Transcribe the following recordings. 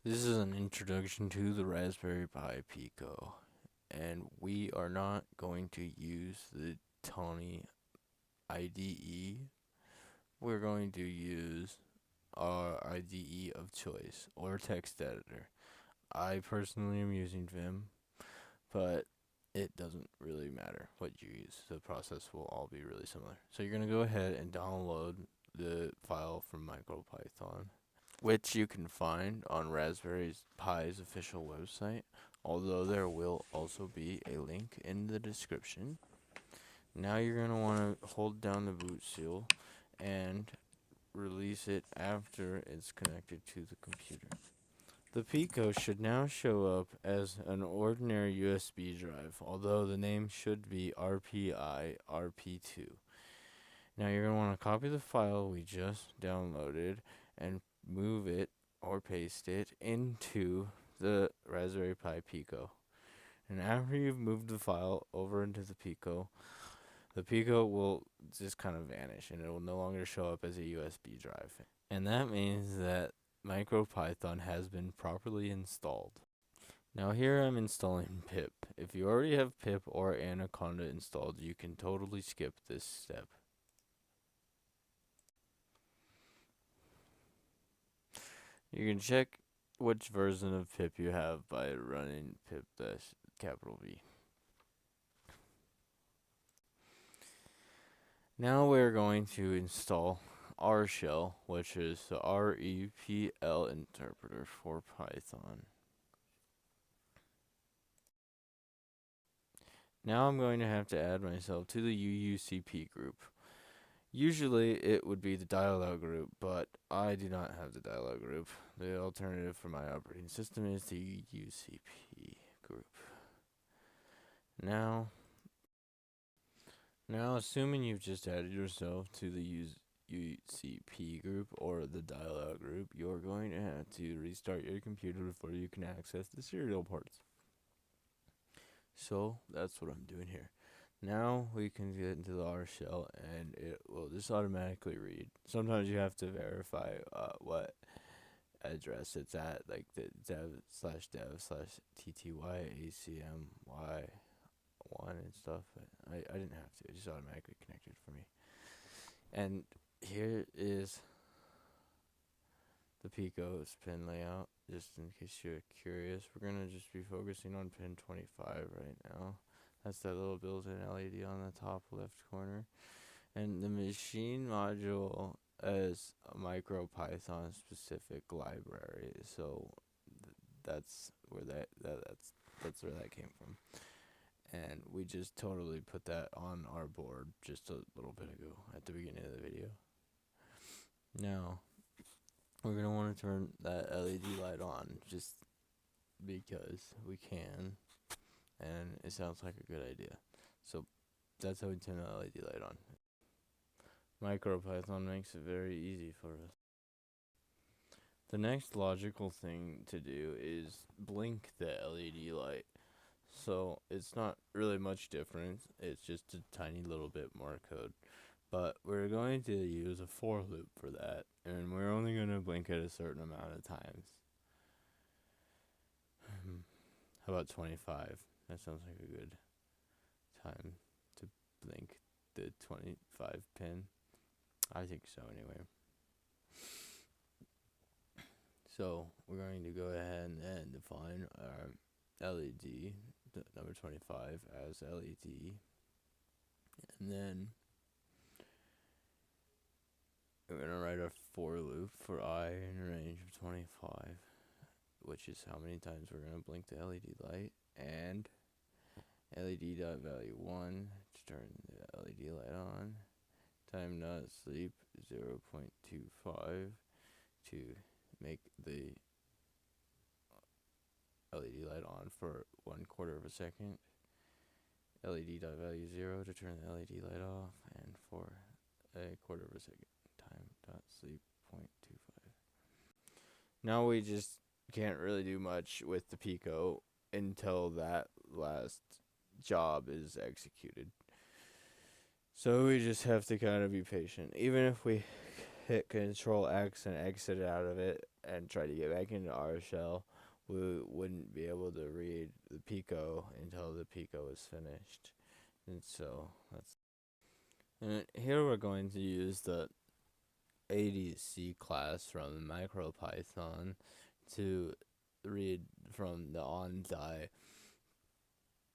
This is an introduction to the Raspberry Pi Pico, and we are not going to use the Tony IDE. We're going to use our IDE of choice, or text editor. I personally am using Vim, but it doesn't really matter what you use. The process will all be really similar. So you're going to go ahead and download the file from MicroPython, which you can find on Raspberry Pi's official website, although there will also be a link in the description. Now you're going to want to hold down the boot seal and release it after it's connected to the computer. The Pico should now show up as an ordinary USB drive, although the name should be RPI RP2. Now you're going to want to copy the file we just downloaded and move it or paste it into the Raspberry Pi Pico. And after you've moved the file over into the Pico will just kind of vanish and it will no longer show up as a USB drive. And that means that MicroPython has been properly installed. Now here I'm installing pip. If you already have pip or Anaconda installed, you can totally skip this step. You can check which version of pip you have by running pip-V. Now we're going to install rshell, which is the REPL interpreter for Python. Now I'm going to have to add myself to the UUCP group. Usually it would be the dialogue group, but I do not have the dialogue group. The alternative for my operating system is the UCP group. Now assuming you've just added yourself to the UCP group or the dialogue group, you're going to have to restart your computer before you can access the serial ports. So that's what I'm doing here. Now we can get into the rshell and it will just automatically read. Sometimes you have to verify what address it's at, like the dev/ttYACMY1 and stuff. But I didn't have to. It just automatically connected for me. And here is the Pico's pin layout, just in case you're curious. We're going to just be focusing on pin 25 right now. That's that little built-in LED on the top left corner. And the machine module is a MicroPython specific library. So that's where that's where that came from. And we just totally put that on our board just a little bit ago at the beginning of the video. Now we're going to want to turn that LED light on just because we can, and it sounds like a good idea. So that's how we turn the LED light on. MicroPython makes it very easy for us. The next logical thing to do is blink the LED light. So it's not really much different, it's just a tiny little bit more code. But we're going to use a for loop for that, and we're only going to blink it a certain amount of times. How about 25? That sounds like a good time to blink the 25 pin. I think so anyway. So we're going to go ahead and define our LED, number 25, as LED. And then we're going to write our for loop for I in a range of 25, which is how many times we're going to blink the LED light, and LED.value1 to turn the LED light on, time.sleep 0.25 to make the LED light on for 1/4 of a second, LED.value0 to turn the LED light off, and for 1/4 of a second, time.sleep 0.25. Now we just can't really do much with the Pico until that last job is executed. So we just have to kind of be patient. Even if we hit Control X and exit out of it, and try to get back into rshell, we wouldn't be able to read the Pico until the Pico is finished. And so and here we're going to use the ADC class from MicroPython to read from the on-die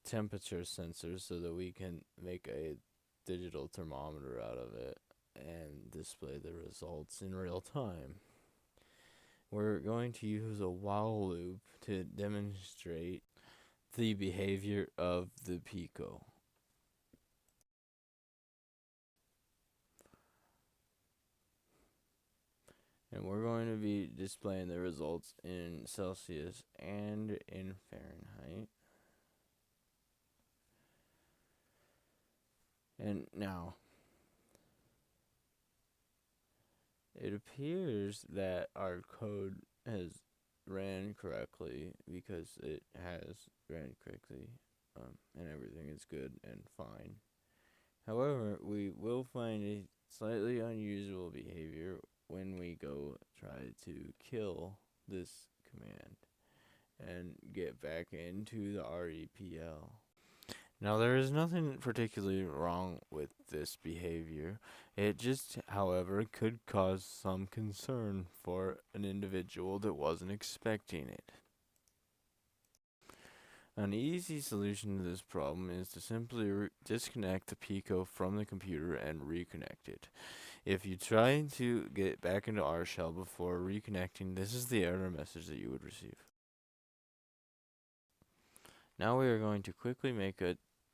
temperature sensor so that we can make a digital thermometer out of it and display the results in real time. We're going to use a while loop to demonstrate the behavior of the Pico. And we're going to be displaying the results in Celsius and in Fahrenheit. And now, it appears that our code has ran correctly because it has ran correctly, and everything is good and fine. However, we will find a slightly unusual behavior when we go try to kill this command and get back into the REPL. Now, there is nothing particularly wrong with this behavior. It just, however, could cause some concern for an individual that wasn't expecting it. An easy solution to this problem is to simply disconnect the Pico from the computer and reconnect it. If you try to get back into rshell before reconnecting, this is the error message that you would receive. Now we are going to quickly make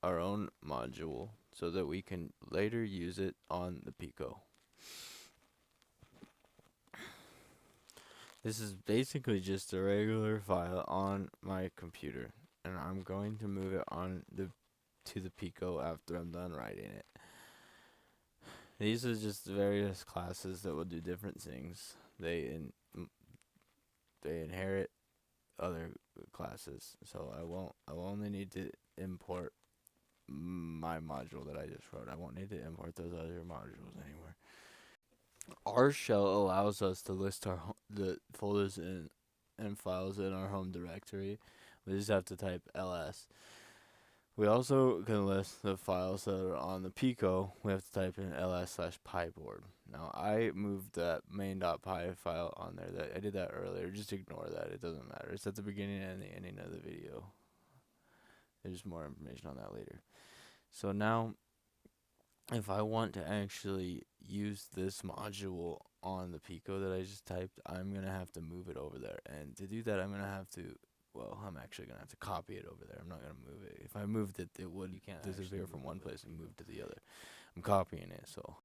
our own module so that we can later use it on the Pico. This is basically just a regular file on my computer, and I'm going to move it on to the Pico after I'm done writing it. These are just various classes that will do different things. They inherit other classes, so I'll only need to import my module that I just wrote. I won't need to import those other modules anymore. rshell allows us to list the folders and files in our home directory. We just have to type ls. We also can list the files that are on the Pico. We have to type in ls/piboard. Now, I moved that main.py file on there. I did that earlier. Just ignore that. It doesn't matter. It's at the beginning and the ending of the video. There's more information on that later. So now, if I want to actually use this module on the Pico that I just typed, I'm going to have to move it over there. And to do that, I'm actually going to have to copy it over there. I'm not going to move it. If I moved it, it would disappear from one place and move to the other. I'm copying it, so.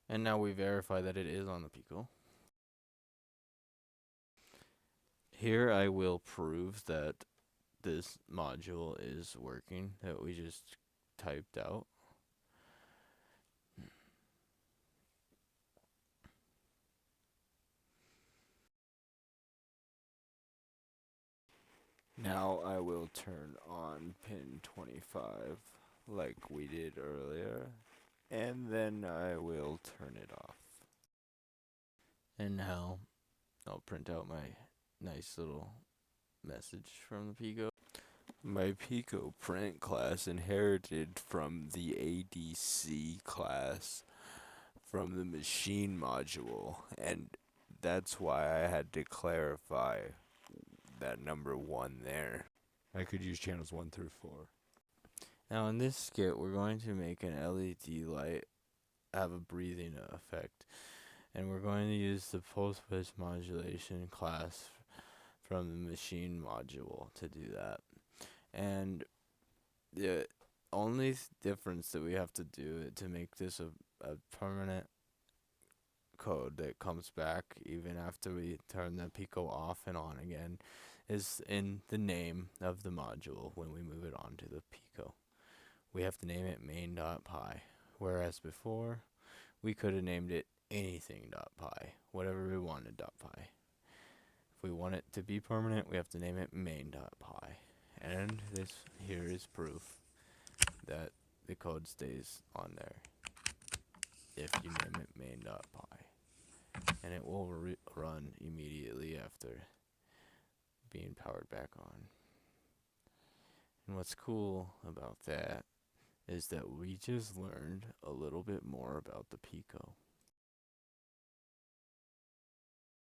And now we verify that it is on the Pico. Here I will prove that this module is working that we just typed out. Now I will turn on pin 25 like we did earlier, and then I will turn it off. And now I'll print out my nice little message from the Pico. My Pico print class inherited from the ADC class from the machine module, and that's why I had to clarify that number 1 there. I could use channels 1 through 4. Now in this skit, we're going to make an LED light have a breathing effect, and we're going to use the pulse width modulation class from the machine module to do that. And the only difference that we have to do to make this a permanent code that comes back even after we turn the Pico off and on again is in the name of the module when we move it on to the Pico. We have to name it main.py, whereas before we could have named it anything.py, whatever we wanted.py. If we want it to be permanent, we have to name it main.py. And this here is proof that the code stays on there if you name it main.py. and it will run immediately after being powered back on. And what's cool about that is that we just learned a little bit more about the Pico.